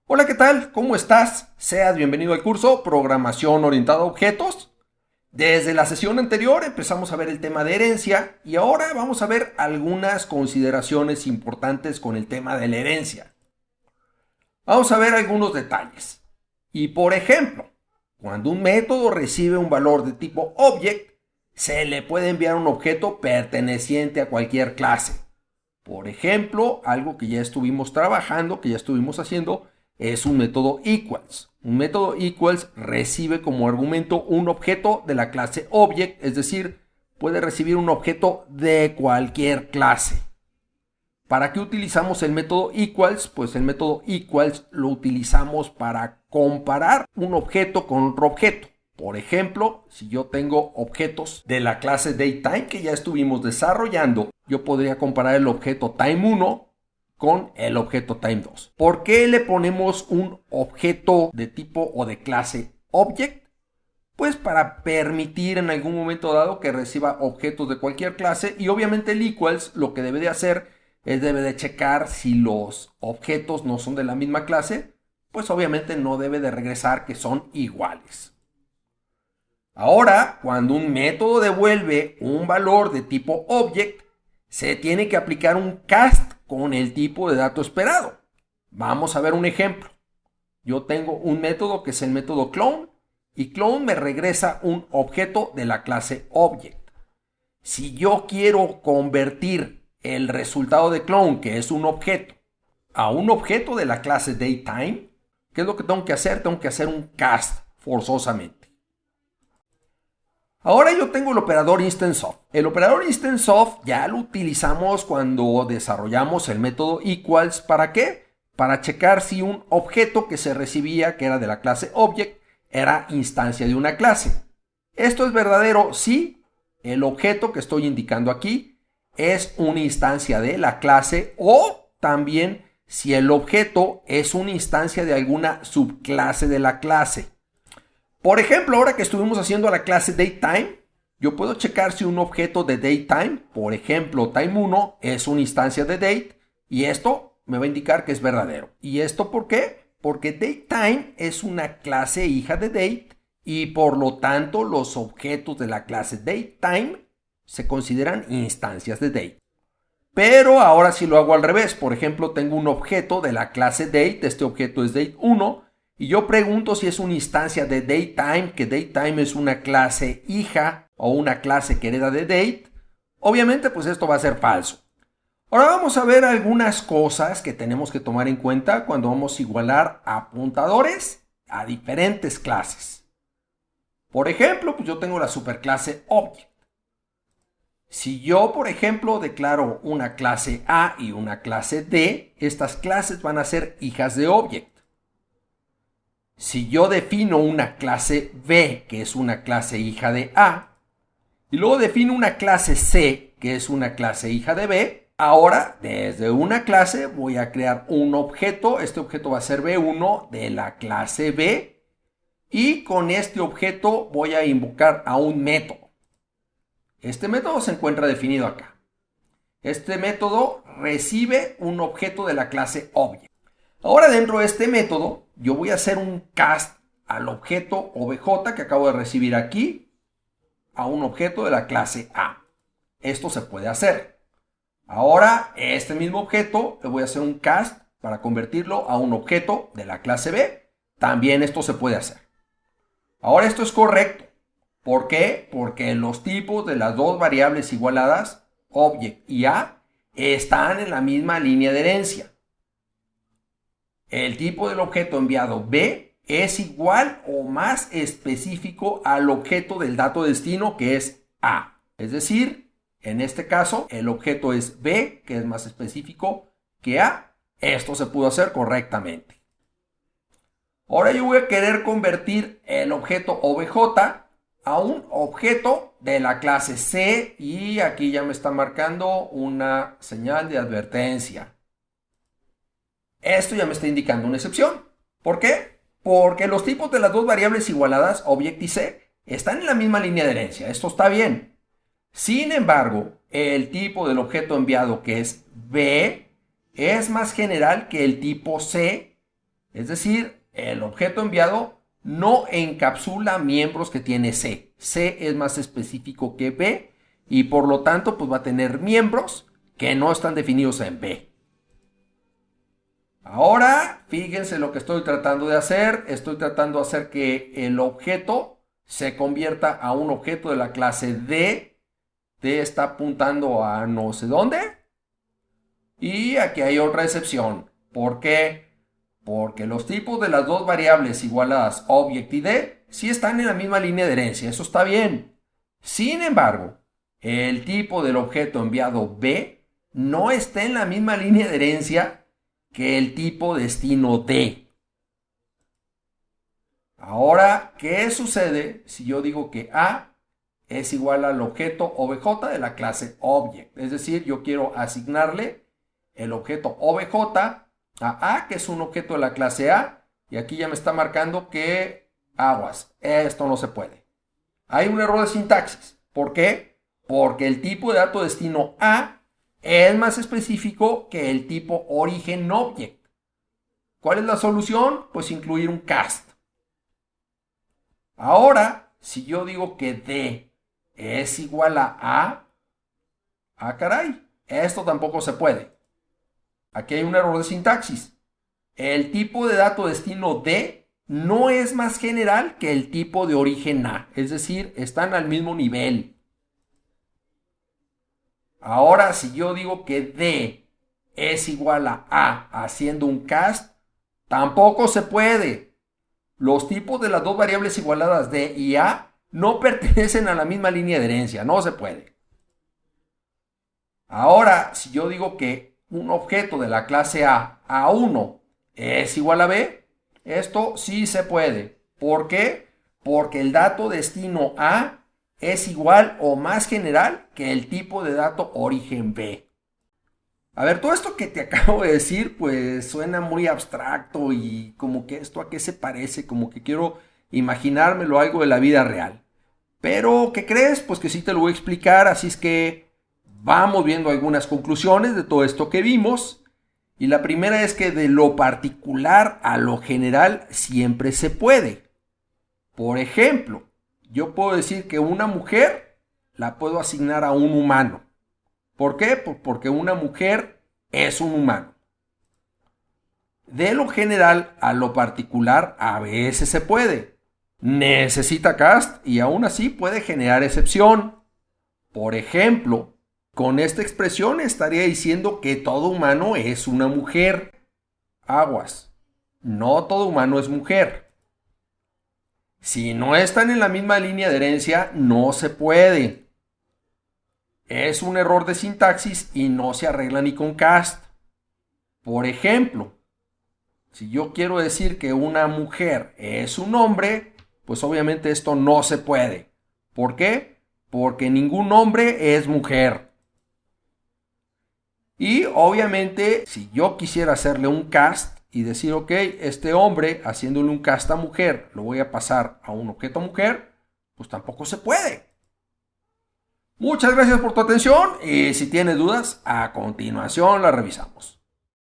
Hola, ¿qué tal? ¿Cómo estás? Seas bienvenido al curso Programación Orientada a Objetos. Desde la sesión anterior empezamos a ver el tema de herencia y ahora vamos a ver algunas consideraciones importantes con el tema de la herencia. Vamos a ver algunos detalles. Y por ejemplo, cuando un método recibe un valor de tipo object, se le puede enviar un objeto perteneciente a cualquier clase. Por ejemplo, algo que ya estuvimos trabajando, que ya estuvimos haciendo, es un método equals. Un método equals recibe como argumento un objeto de la clase object, es decir, puede recibir un objeto de cualquier clase. ¿Para qué utilizamos el método equals? Pues el método equals lo utilizamos para comparar un objeto con otro objeto. Por ejemplo, si yo tengo objetos de la clase datetime que ya estuvimos desarrollando, yo podría comparar el objeto time1 con el objeto time2. ¿Por qué le ponemos un objeto de tipo o de clase object? Pues para permitir en algún momento dado que reciba objetos de cualquier clase, y obviamente el equals lo que debe de hacer es debe de checar si los objetos no son de la misma clase, pues obviamente no debe de regresar que son iguales. Ahora, cuando un método devuelve un valor de tipo object, se tiene que aplicar un cast con el tipo de dato esperado. Vamos a ver un ejemplo. Yo tengo un método que es el método clone y clone me regresa un objeto de la clase object. Si yo quiero convertir el resultado de clone, que es un objeto, a un objeto de la clase datetime, ¿qué es lo que tengo que hacer? Tengo que hacer un cast forzosamente. Ahora yo tengo el operador InstanceOf. El operador InstanceOf ya lo utilizamos cuando desarrollamos el método equals. ¿Para qué? Para checar si un objeto que se recibía, que era de la clase object, era instancia de una clase. ¿Esto es verdadero? Sí. El objeto que estoy indicando aquí es una instancia de la clase, o también si el objeto es una instancia de alguna subclase de la clase. Por ejemplo, ahora que estuvimos haciendo la clase datetime, yo puedo checar si un objeto de datetime, por ejemplo, time1, es una instancia de date, y esto me va a indicar que es verdadero. ¿Y esto por qué? Porque datetime es una clase hija de date, y por lo tanto los objetos de la clase datetime se consideran instancias de date. Pero ahora si lo hago al revés, por ejemplo, tengo un objeto de la clase date, este objeto es date1, y yo pregunto si es una instancia de datetime, que datetime es una clase hija o una clase que hereda de date. Obviamente, pues esto va a ser falso. Ahora vamos a ver algunas cosas que tenemos que tomar en cuenta cuando vamos a igualar apuntadores a diferentes clases. Por ejemplo, pues yo tengo la superclase object. Si yo, por ejemplo, declaro una clase A y una clase D, estas clases van a ser hijas de object. Si yo defino una clase B, que es una clase hija de A, y luego defino una clase C, que es una clase hija de B, ahora desde una clase voy a crear un objeto. Este objeto va a ser B1 de la clase B, y con este objeto voy a invocar a un método. Este método se encuentra definido acá. Este método recibe un objeto de la clase object. Ahora dentro de este método yo voy a hacer un cast al objeto obj que acabo de recibir aquí a un objeto de la clase A. Esto se puede hacer. Ahora este mismo objeto le voy a hacer un cast para convertirlo a un objeto de la clase B. También esto se puede hacer. Ahora esto es correcto. ¿Por qué? Porque los tipos de las dos variables igualadas, object y A, están en la misma línea de herencia. El tipo del objeto enviado B es igual o más específico al objeto del dato destino, que es A. Es decir, en este caso, el objeto es B, que es más específico que A. Esto se pudo hacer correctamente. Ahora yo voy a querer convertir el objeto obj a un objeto de la clase C, y aquí ya me está marcando una señal de advertencia. Esto ya me está indicando una excepción. ¿Por qué? Porque los tipos de las dos variables igualadas, object y C, están en la misma línea de herencia. Esto está bien. Sin embargo, el tipo del objeto enviado, que es B, es más general que el tipo C, Es decir, el objeto enviado no encapsula miembros que tiene C. C es más específico que B y por lo tanto pues va a tener miembros que no están definidos en B. Ahora, fíjense lo que estoy tratando de hacer. Estoy tratando de hacer que el objeto se convierta a un objeto de la clase D. D está apuntando a no sé dónde. Y aquí hay otra excepción. ¿Por qué? Porque los tipos de las dos variables igualadas object y D sí están en la misma línea de herencia. Eso está bien. Sin embargo, el tipo del objeto enviado B no está en la misma línea de herencia que el tipo destino D. Ahora, ¿qué sucede si yo digo que A es igual al objeto obj de la clase object? Es decir, yo quiero asignarle el objeto obj a, que es un objeto de la clase A, y aquí ya me está marcando que aguas, esto no se puede. Hay un error de sintaxis. ¿Por qué? Porque el tipo de dato destino A es más específico que el tipo origen object. ¿Cuál es la solución? Pues incluir un cast. Ahora, si yo digo que D es igual a caray, esto tampoco se puede. Aquí hay un error de sintaxis. El tipo de dato destino D no es más general que el tipo de origen A. Es decir, están al mismo nivel. Ahora, si yo digo que D es igual a haciendo un cast, tampoco se puede. Los tipos de las dos variables igualadas D y A no pertenecen a la misma línea de herencia. No se puede. Ahora, si yo digo que un objeto de la clase A1, es igual a B, esto sí se puede. ¿Por qué? Porque el dato destino A es igual o más general que el tipo de dato origen B. A ver, todo esto que te acabo de decir, pues suena muy abstracto y como que esto a qué se parece, como que quiero imaginármelo algo de la vida real. Pero, ¿qué crees? Pues que sí te lo voy a explicar, así es que vamos viendo algunas conclusiones de todo esto que vimos. Y la primera es que de lo particular a lo general siempre se puede. Por ejemplo, yo puedo decir que una mujer la puedo asignar a un humano. ¿Por qué? Porque una mujer es un humano. De lo general a lo particular a veces se puede. Necesita cast y aún así puede generar excepción. Por ejemplo, con esta expresión estaría diciendo que todo humano es una mujer. Aguas. No todo humano es mujer. Si no están en la misma línea de herencia, no se puede. Es un error de sintaxis y no se arregla ni con cast. Por ejemplo, si yo quiero decir que una mujer es un hombre, pues obviamente esto no se puede. ¿Por qué? Porque ningún hombre es mujer. Y obviamente, si yo quisiera hacerle un cast y decir, ok, este hombre, haciéndole un cast a mujer, lo voy a pasar a un objeto mujer, pues tampoco se puede. Muchas gracias por tu atención y si tienes dudas, a continuación las revisamos.